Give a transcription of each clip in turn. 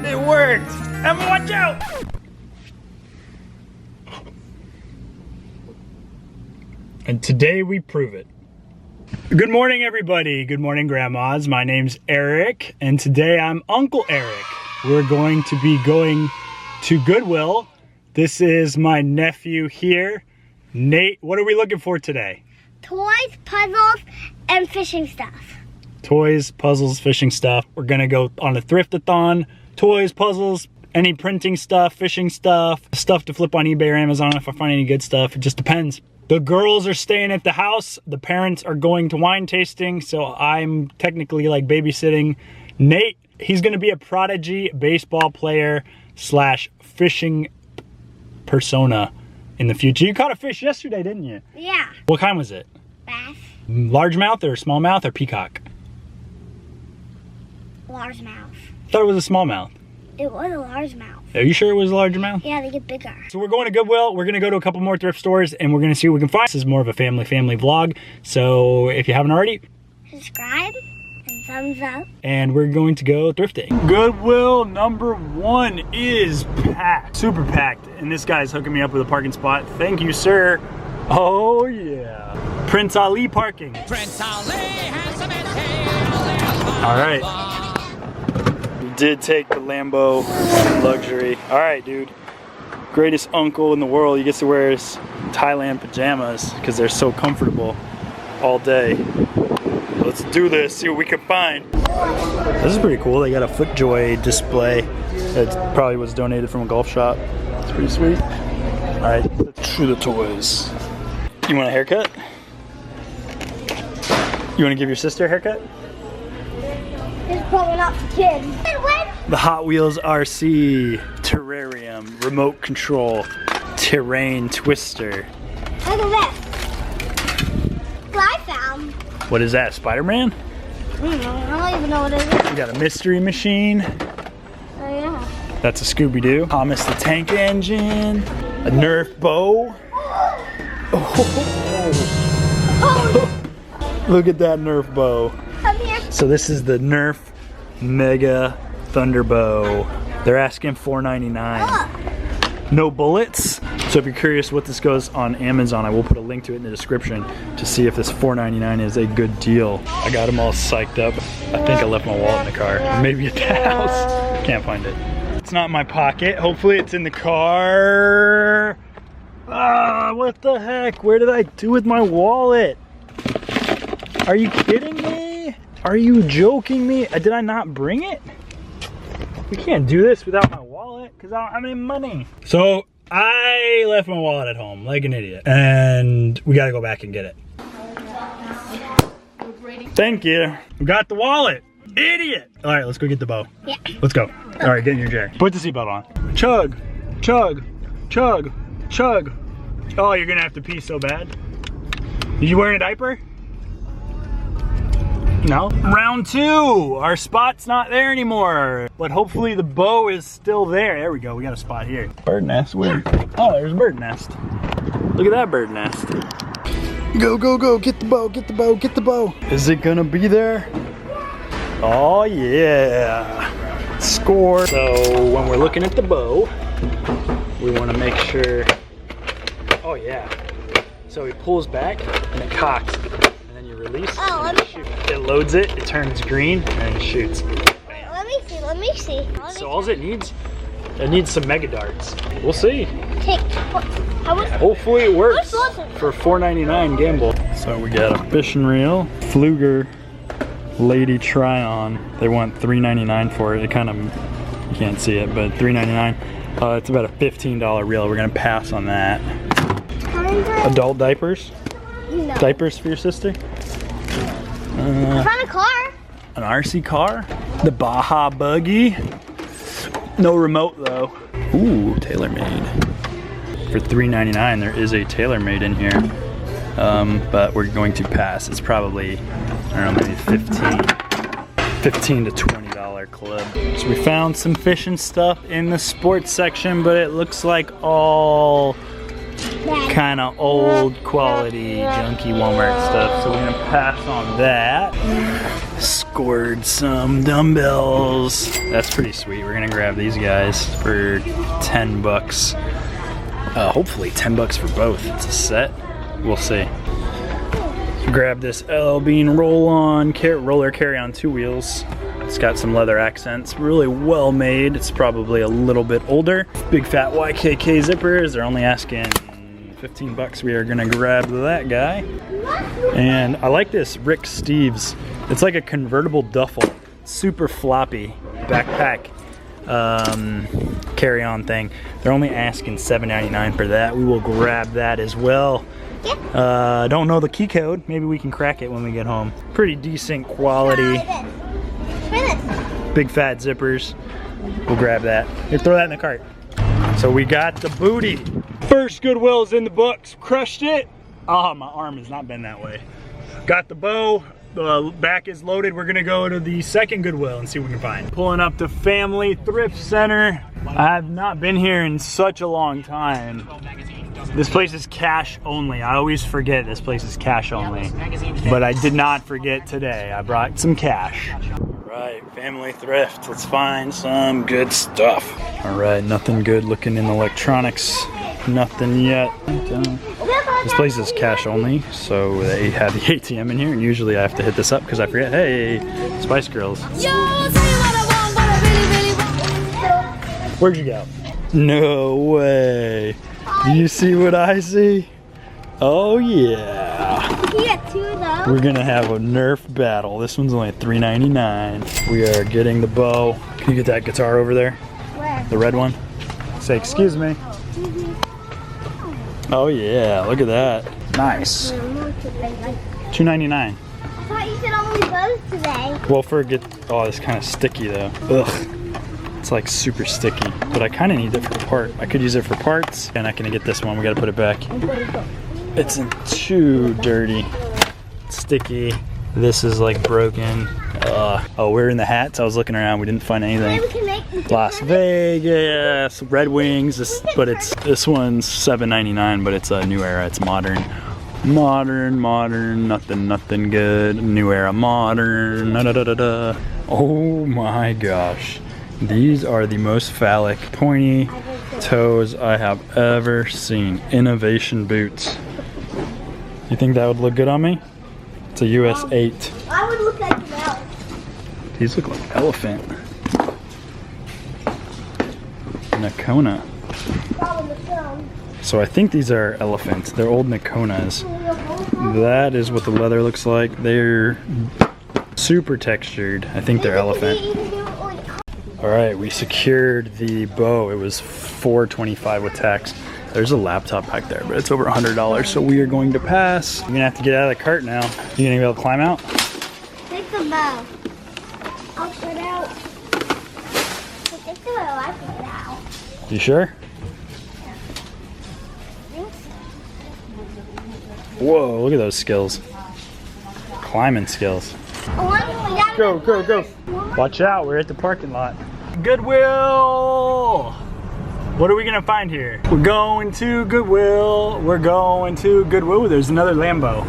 It worked! Emma, watch out! And today we prove it. Good morning, everybody. Good morning, grandmas. My name's Eric, and today I'm Uncle Eric. We're going to be going to Goodwill. This is my nephew here, Nate. What are we looking for today? Toys, puzzles, and fishing stuff. Toys, puzzles, fishing stuff. We're gonna go on a thrift-a-thon. Toys, puzzles, any printing stuff, fishing stuff, stuff to flip on eBay or Amazon if I find any good stuff. It just depends. The girls are staying at the house. The parents are going to wine tasting, so I'm technically like babysitting Nate. He's gonna be a prodigy baseball player slash fishing persona in the future. You caught a fish yesterday, didn't you? Yeah. What kind was it? Bass. Largemouth or smallmouth or peacock? Largemouth. I thought it was a smallmouth. It was a largemouth. Are you sure it was a largemouth? Yeah, they get bigger. So we're going to Goodwill. We're going to go to a couple more thrift stores and we're going to see what we can find. This is more of a family vlog. So if you haven't already, subscribe and thumbs up. And we're going to go thrifting. Goodwill number 1 is packed. Super packed. And this guy's hooking me up with a parking spot. Thank you, sir. Oh yeah. Prince Ali parking. Prince Ali has a all right. Did take the Lambo luxury. All right, dude. Greatest uncle in the world. He gets to wear his Thailand pajamas because they're so comfortable all day. Let's do this, see what we can find. This is pretty cool. They got a FootJoy display. It probably was donated from a golf shop. It's pretty sweet. All right, let's do the toys. You want a haircut? You want to give your sister a haircut? It's probably not for kids. The Hot Wheels RC terrarium, remote control, terrain twister. Look at this. What I found. What is that, Spider-Man? I don't even know what it is. We got a mystery machine. Oh yeah. That's a Scooby-Doo. Thomas the Tank Engine. A Nerf bow. Oh. Look at that Nerf bow. Come here. So this is the Nerf Mega Thunder Bow. They're asking $4.99. No bullets. So if you're curious what this goes on Amazon, I will put a link to it in the description to see if this $4.99 is a good deal. I got them all psyched up. I think I left my wallet in the car. Maybe at the house. Can't find it. It's not in my pocket. Hopefully it's in the car. Ah, what the heck? Where did I do with my wallet? Are you kidding me? Are you joking me? Did I not bring it? We can't do this without my wallet because I don't have any money. So I left my wallet at home like an idiot and we gotta go back and get it. Thank you. We got the wallet. Idiot. All right, let's go get the bow. Yeah. Let's go. All right, get in your chair. Put the seatbelt on. Chug, chug, chug, chug. Oh, you're gonna have to pee so bad. Did you wear a diaper? No. Round 2. Our spot's not there anymore, but hopefully the bow is still there. There we go. We got a spot here. Bird nest. Where? Oh, there's a bird nest. Look at that bird nest. Go, go, go. Get the bow. Get the bow. Get the bow. Is it gonna be there? Oh yeah. Score. So when we're looking at the bow, we want to make sure. Oh yeah. So he pulls back and it cocks. Release. Oh, let me shoot. It loads it, it turns green, and it shoots. Let me see, let me see. So all it needs some mega darts. We'll see. Hopefully it works for $4.99 gamble. So we got a fishing reel, Fluger Lady Try-On. They want $3.99 for it. It kind of, you can't see it, but $3.99. It's about a $15 reel. We're gonna pass on that. Adult diapers? No. Diapers for your sister? I found a car. An RC car? The Baja Buggy? No remote though. Ooh, TaylorMade. For $3.99 there is a TaylorMade in here. But we're going to pass. It's probably, I don't know, maybe $15 to $20 club. So we found some fishing stuff in the sports section, but it looks like all kind of old quality junky Walmart stuff, so we're gonna pass on that. scored some dumbbells. That's pretty sweet. We're gonna grab these guys for 10 bucks. Hopefully 10 bucks for both. It's a set. We'll see. Grab this LL Bean roller carry-on 2 wheels. It's got some leather accents, really well made. It's probably a little bit older. Big fat YKK zippers. They're only asking 15 bucks. We are gonna grab that guy. And I like this Rick Steves. It's like a convertible duffel. Super floppy backpack carry-on thing. They're only asking $7.99 for that. We will grab that as well. Don't know the key code. Maybe we can crack it when we get home. Pretty decent quality. Big fat zippers. We'll grab that. Here, throw that in the cart. So we got the booty. First Goodwill's in the books. Crushed it. Oh, my arm has not been that way. Got the bow. The back is loaded. We're gonna go to the second Goodwill and see what we can find. Pulling up to Family Thrift Center. I have not been here in such a long time. This place is cash only. I always forget this place is cash only. But I did not forget today. I brought some cash. Alright, Family Thrift. Let's find some good stuff. Alright, nothing good looking in electronics. Nothing yet. This place is cash only, so they have the ATM in here, and usually I have to hit this up because I forget. Hey, Spice Girls. Where'd you go? No way. Do you see what I see? Oh yeah. You get 2 of those. We're gonna have a Nerf battle. This one's only $3.99. We are getting the bow. Can you get that guitar over there? Where? The red one? Say, excuse me. Oh yeah, look at that. Nice. $2.99. I thought you said only those today. Well, oh, it's kind of sticky though. Ugh. It's like super sticky, but I kind of need it for a part. I could use it for parts. And I can get this one. We got to put it back. It's too dirty. It's sticky. This is like broken. Oh, we're in the hats. I was looking around. We didn't find anything. Las Vegas, Red Wings. This one's $7.99, but it's a New Era. It's modern. Modern. Nothing good. New Era modern. Da-da-da-da-da. Oh my gosh. These are the most phallic, pointy toes I have ever seen. Innovation boots. You think that would look good on me? It's a US 8. I would look like an elf. These look like elephant. Nakona. So I think these are elephants. They're old Nakonas. That is what the leather looks like. They're super textured. I think they're elephant. All right, we secured the bow. It was $4.25 with tax. There's a laptop back there, but it's over $100, so we are going to pass. You're gonna have to get out of the cart now. You gonna be able to climb out? Take the bow. I'll put out. Take the bow, I put it out. You sure? Whoa, look at those skills. Climbing skills. Go. Watch out, we're at the parking lot. Goodwill! What are we gonna find here? We're going to Goodwill. Ooh, there's another Lambo.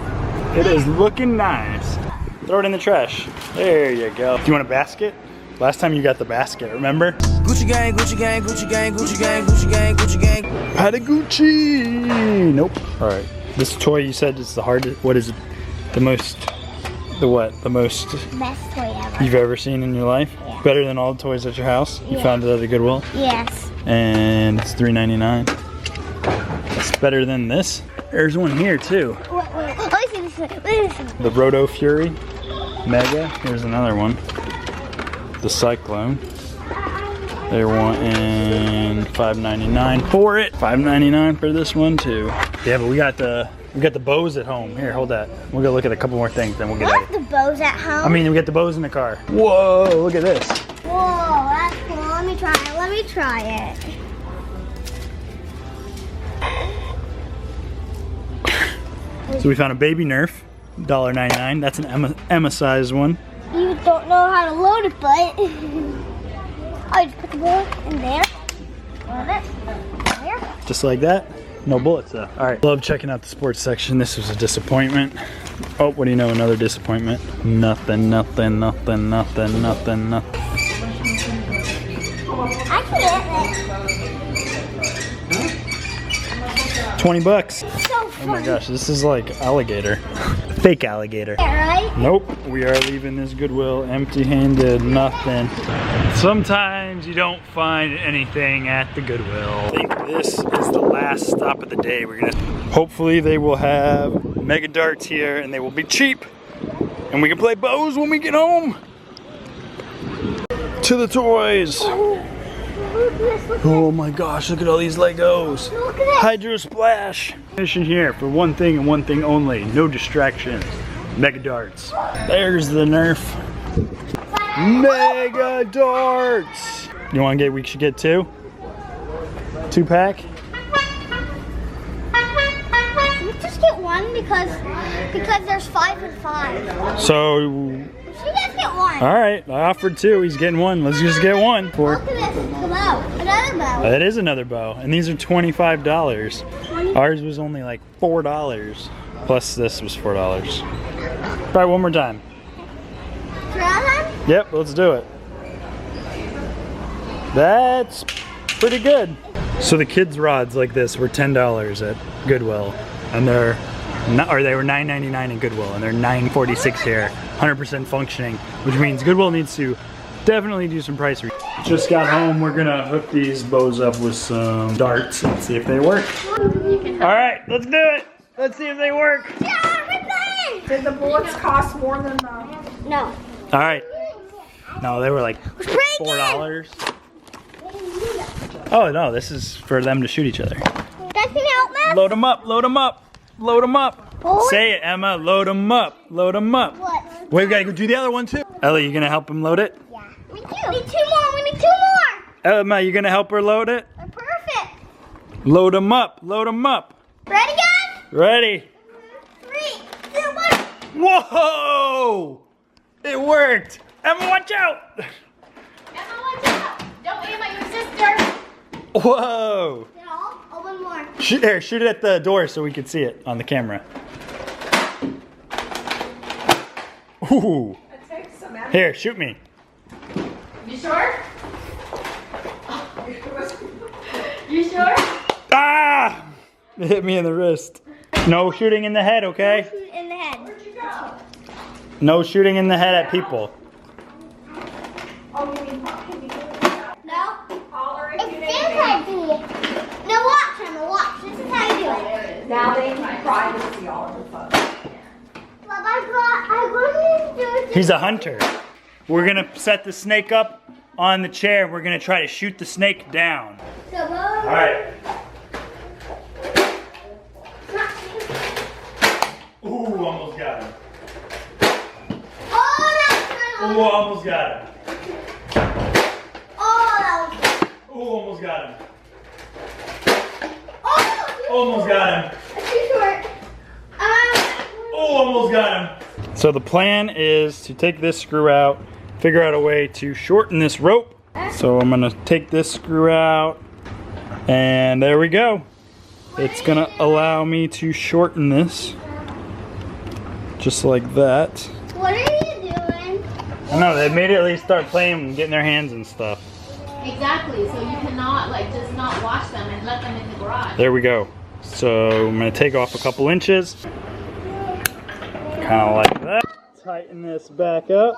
It is looking nice. Throw it in the trash. There you go. Do you want a basket? Last time you got the basket, remember? Gucci gang, Gucci gang, Gucci gang, Gucci gang, Gucci gang, Gucci gang. Patagucci! Nope. All right. This toy you said is the hardest. What is it? The most Best toy ever. you've ever seen in your life? Yeah. Better than all the toys at your house? You Yeah. found it at a Goodwill? Yes. And it's $3.99. It's better than this. There's one here too. Wait. Let me see this one. The Roto Fury Mega. Here's another one. The Cyclone. They're wanting $5.99 for it. $5.99 for this one too. Yeah, but we got the bows at home. Here, hold that. We'll go look at a couple more things, then we'll get out of The bows at home. I mean, we got the bows in the car. Whoa, look at this. Whoa, that's cool. Let me try it. So we found a baby Nerf, $1.99. That's an Emma size one. You don't know how to load it, but I just put the ball in there. Load it. There. Just like that. No bullets though. All right, love checking out the sports section. This was a disappointment. Oh, what do you know, another disappointment. Nothing, nothing, nothing, nothing, nothing, nothing. I can get it. 20 bucks. So Oh my funny. gosh, this is like alligator. Fake alligator. Yeah, right? Nope, we are leaving this Goodwill empty-handed, nothing. Sometimes you don't find anything at the Goodwill. I think this is the last stop of the day. Hopefully they will have mega darts here and they will be cheap. And we can play bows when we get home. To the toys. Look at this, look at Oh my gosh, look at all these Legos. Look at this. Hydro Splash. Mission here for one thing and one thing only. No distractions. Mega darts. There's the Nerf. Mega darts. You want to get? We should get two. 2-pack. Let's just get one because there's 5 and 5. So, You guys get one. all right. I offered 2. He's getting 1. Let's just get 1. Look at this. The bow. Another bow. That is another bow, and these are $25. Ours was only like $4. Plus this was $4. Try one more time. Try them? Yep, let's do it. That's pretty good. So the kids' rods like this were $10 at Goodwill, and they were $9.99 in Goodwill, and they're $9.46 here. 100% functioning, which means Goodwill needs to definitely do some price research. Just got home. We're gonna hook these bows up with some darts and see if they work. All right, let's do it. Let's see if they work. Yeah, we're playing. Did the bullets cost more than the... No. All right. No, they were like $4. Oh no, this is for them to shoot each other. Guys, can you help me? Load them up, load them up, load them up. What? Say it, Emma, load them up, load them up. What? Wait, we gotta go do the other one too. Ellie, you gonna help him load it? Yeah. We do. We need 2 more. We need 2 more. Emma, you gonna help her load it? We're perfect. Load them up, load them up. Ready, guys? Ready? 3, 2, 1. Whoa! It worked. Emma, watch out! Emma, watch out! Don't aim at your sister! Whoa! No, oh, 1 more. Shoot it at the door so we can see it on the camera. Ooh. It takes some effort. Here, shoot me. You sure? You sure? Ah! It hit me in the wrist. No shooting in the head, okay? Shoot in the head. Where'd you go? No shooting in the head at people. Oh, you mean, can you do it? No. Holler if It's you this need how me. you do it. Now watch, Emma, watch. This is how you do it. Now they can privacy all of the fun. Well, I'm going to do it. He's a hunter. We're gonna set the snake up on the chair. We're gonna try to shoot the snake down. So, All right. Ooh, almost got him. oh, that's Ooh, almost got him. Oh, that was Ooh, almost got him. Oh, Almost got him. it's too short. Oh, almost got him. So the plan is to take this screw out, figure out a way to shorten this rope. So I'm gonna take this screw out, and there we go. It's gonna allow me to shorten this, just like that. What are you doing? I know, they made it at least start playing and getting their hands and stuff. Exactly, so you cannot just not wash them and let them in the garage. There we go. So I'm gonna take off a couple inches. Kind of like that. Tighten this back up.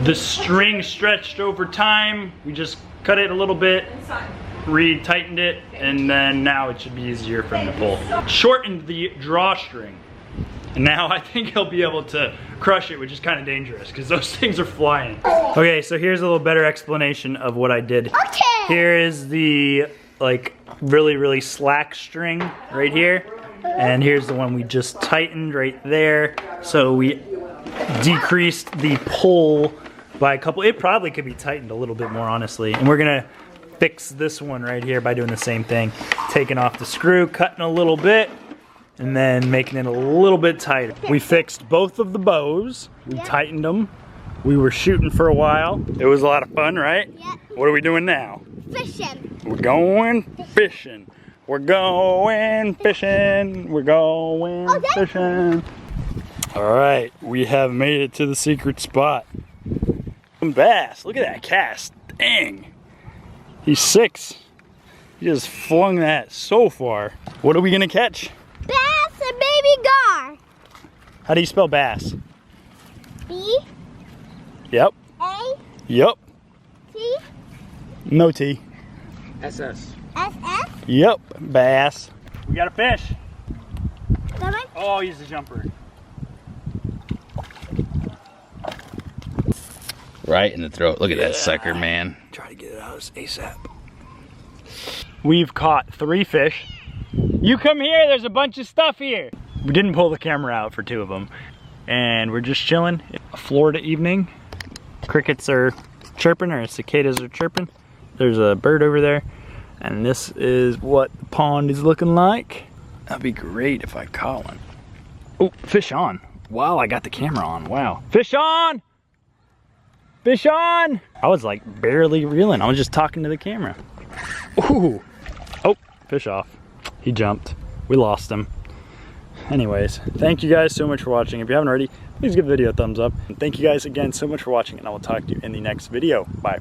The string stretched over time. We just cut it a little bit, re-tightened it, and then now it should be easier for him to pull. Shortened the drawstring. And now I think he'll be able to crush it, which is kind of dangerous because those things are flying. Okay, so here's a little better explanation of what I did. Okay. Here is the like really slack string right here. And here's the one we just tightened right there. So we decreased the pull by a couple. It probably could be tightened a little bit more, honestly. And we're gonna fix this one right here by doing the same thing. Taking off the screw, cutting a little bit, and then making it a little bit tighter. We fixed both of the bows. We tightened them. We were shooting for a while. It was a lot of fun, right? Yep. What are we doing now? fishing. We're going fishing. We're going fishing. We're going fishing. All right, we have made it to the secret spot. Some bass. Look at that cast. Dang. He's 6. He just flung that so far. What are we gonna catch? Bass and baby gar. How do you spell bass? B Yep. A Yep. T No T. SS. S S. Yep. Bass. We got a fish. Coming. Oh, he's a jumper. Right in the throat. Look at that sucker, man. Try to get it out ASAP. We've caught 3 fish. You come here, there's a bunch of stuff here. We didn't pull the camera out for 2 of them. And we're just chilling. A Florida evening. Crickets are chirping, or cicadas are chirping. There's a bird over there. And this is what the pond is looking like. That'd be great if I caught one. Oh, fish on. Wow, I got the camera on. Wow. Fish on! Fish on! I was like barely reeling. I was just talking to the camera. Ooh. Oh, fish off. He jumped. We lost him. Anyways, thank you guys so much for watching. If you haven't already, please give the video a thumbs up. And thank you guys again so much for watching, and I will talk to you in the next video. Bye.